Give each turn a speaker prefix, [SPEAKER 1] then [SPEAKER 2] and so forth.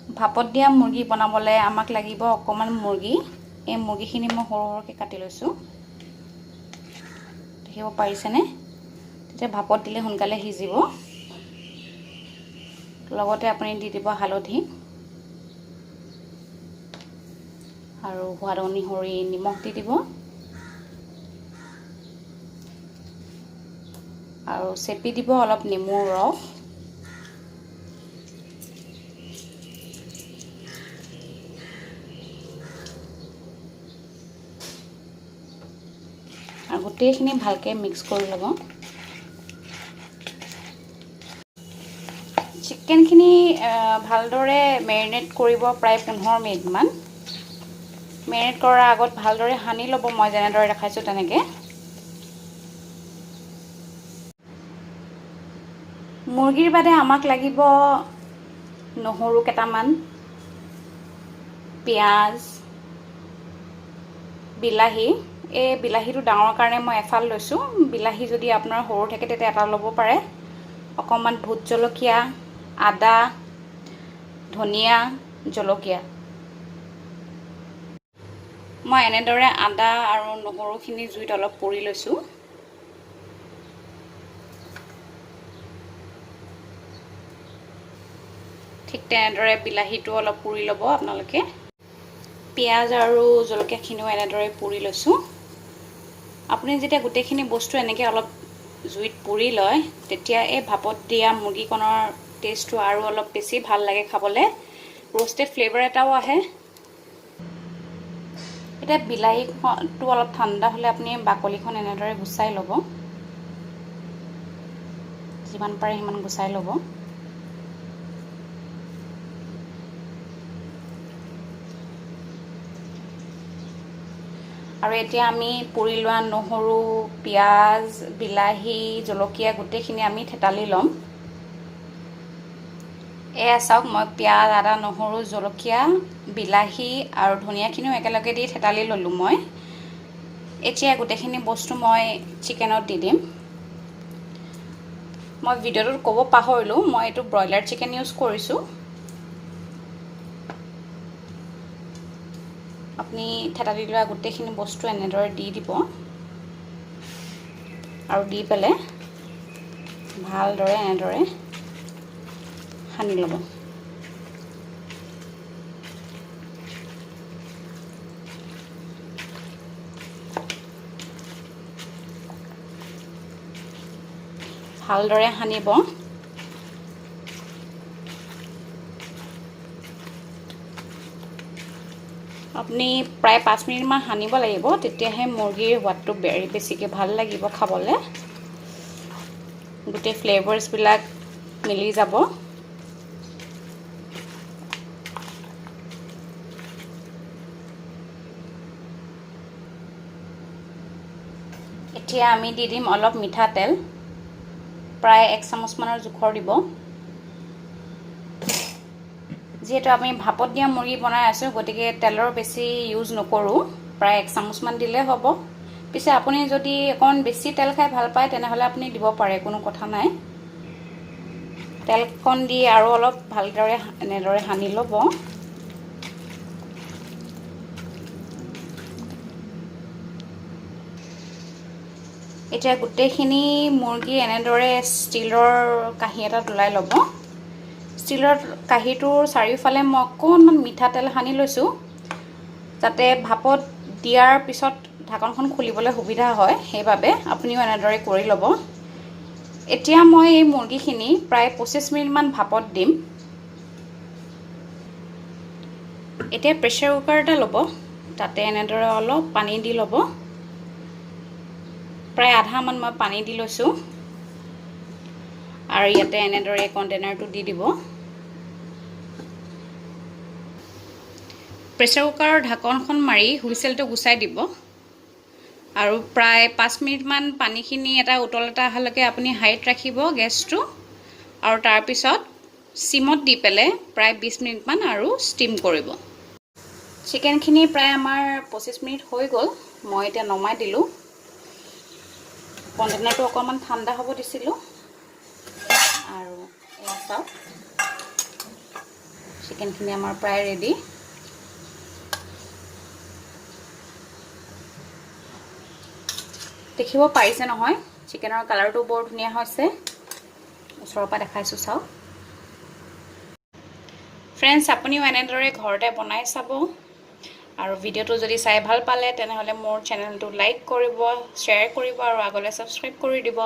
[SPEAKER 1] ভাপত দিয়া মুৰ্গী বনাবলৈ আমাক লাগিব অকণমান মুৰ্গী। এই মুৰ্গীখিনি মই সৰু সৰুকৈ কাটি লৈছোঁ, দেখিব পাৰিছেনে? তেতিয়া ভাপত দিলে সোনকালে সিজিব। লগতে আপুনি দি দিব হালধি আৰু সোৱাদ অনুসৰি নিমখ দি দিব আৰু চেপি দিব অলপ নেমুৰ ৰস। আৰু গোটেইখিনি ভালকৈ মিক্স কৰি ল'ব। চিকেনখিনি ভালদৰে মেৰিনেট কৰিব প্ৰায় 15 মিনিটমান। মেৰিনেট কৰাৰ আগত ভালদৰে সানি ল'ব, মই যেনেদৰে দেখাইছোঁ তেনেকৈ। মুৰ্গীৰ বাদে আমাক লাগিব নহৰু কেইটামান, পিঁয়াজ, বিলাহী। এই বিলাহীটো ডাঙৰ কাৰণে মই এফাল লৈছোঁ। বিলাহী যদি আপোনাৰ সৰু থাকে তেতিয়া এটা ল'ব পাৰে। অকণমান ভোট জলকীয়া, আদা, ধনিয়া, জলকীয়া। মই এনেদৰে আদা আৰু নহৰুখিনি জুইত অলপ পুৰি লৈছোঁ। ঠিক তেনেদৰে বিলাহীটো অলপ পুৰি ল'ব আপোনালোকে। পিঁয়াজ আৰু জলকীয়াখিনিও এনেদৰে পুৰি লৈছোঁ। আপুনি যেতিয়া গোটেইখিনি বস্তু এনেকৈ অলপ জুইত পুৰি লয়, তেতিয়া এই ভাপত দিয়া মুৰ্গীকণৰ টেষ্টটো আৰু অলপ বেছি ভাল লাগে খাবলৈ। ৰোষ্টেড ফ্লেভাৰ এটাও আহে। এতিয়া বিলাহীটো অলপ ঠাণ্ডা হ'লে আপুনি বাকলিখন এনেদৰে গুচাই ল'ব। যিমান পাৰে সিমান গুচাই ল'ব। আৰু এতিয়া আমি পুৰি লোৱা নহৰু, পিঁয়াজ, বিলাহী, জলকীয়া গোটেইখিনি আমি থেতালি ল'ম। এয়া চাওক, মই পিঁয়াজ, আদা, নহৰু, জলকীয়া, বিলাহী আৰু ধনিয়াখিনিও একেলগে দি থেতালি ল'লোঁ মই। এতিয়া গোটেইখিনি বস্তু মই চিকেনত দি দিম। মই ভিডিঅ'টোত ক'ব পাহৰিলোঁ, মই এইটো ব্ৰইলাৰ চিকেন ইউজ কৰিছোঁ। আপুনি থেতালি লোৱা গোটেইখিনি বস্তু এনেদৰে দি দিব আৰু দি পেলাই ভালদৰে এনেদৰে সানি ল'ব। ভালদৰে সানিব। আপুনি প্ৰায় 5 মিনিটমান সানিব লাগিব, তেতিয়াহে মুৰ্গীৰ সোৱাদটো বেছিকৈ ভাল লাগিব খাবলৈ। গোটেই ফ্লেভাৰ্ছবিলাক মিলি যাব। এতিয়া আমি দি দিম অলপ মিঠাতেল, প্ৰায় 1 চামুচমানৰ জোখৰ দিব। যিহেতু আমি ভাপত দিয়া মুৰ্গী বনাই আছোঁ, গতিকে তেলৰ বেছি ইউজ নকৰোঁ, প্ৰায় 1 চামুচমান দিলেই হ'ব। পিছে আপুনি যদি অকণমান বেছি তেল খাই ভাল পায়, তেনেহ'লে আপুনি দিব পাৰে, কোনো কথা নাই। তেলকণ দি আৰু অলপ ভালদৰে এনেদৰে সানি ল'ব। এতিয়া গোটেইখিনি মুৰ্গী এনেদৰে ষ্টীলৰ কাঁহী এটাত ওলাই ল'ব। ষ্টীলৰ কাঁহীটোৰ চাৰিওফালে মই অকণমান মিঠাতেল সানি লৈছোঁ, যাতে ভাপত দিয়াৰ পিছত ঢাকনখন খুলিবলৈ সুবিধা হয়, সেইবাবে আপুনিও এনেদৰে কৰি ল'ব। এতিয়া মই এই মুৰ্গীখিনি প্ৰায় 25 মিনিটমান ভাপত দিম। এতিয়া প্ৰেছাৰ কুকাৰ এটা ল'ব, তাতে এনেদৰে অলপ পানী দি ল'ব। প্ৰায় আধামান মই পানী দি লৈছোঁ আৰু ইয়াতে এনেদৰে কণ্টেইনাৰটো দি দিব। প্ৰেছাৰ কুকাৰৰ ঢাকনখন মাৰি হুইচেলটো গুচাই দিব আৰু প্ৰায় 5 মিনিটমান পানীখিনি উতল এটা অহালৈকে আপুনি হাইত ৰাখিব গেছটো, আৰু তাৰপিছত চিমত দি পেলাই প্ৰায় 20 মিনিটমান আৰু ষ্টিম কৰিব। চিকেনখিনি প্ৰায় আমাৰ 25 মিনিট হৈ গ'ল। মই এতিয়া নমাই দিলোঁ। কণ্টেইনাৰটো অকণমান ঠাণ্ডা হ'ব দিছিলোঁ আৰু এয়া চাওক, চিকেনখিনি আমাৰ প্ৰায় ৰেডি। দেখিব পাৰিছে নহয়, চিকেনৰ কালাৰটো বৰ ধুনীয়া হৈছে। ওচৰৰ পৰা দেখাইছোঁ চাওক। ফ্ৰেণ্ডছ, আপুনিও এনেদৰে ঘৰতে বনাই চাব। আৰু ভিডিঅ'টো যদি চাই ভাল পালে তেনেহ'লে মোৰ চেনেলটো লাইক কৰিব, শ্বেয়াৰ কৰিব আৰু আগলৈ ছাবস্ক্ৰাইব কৰি দিব।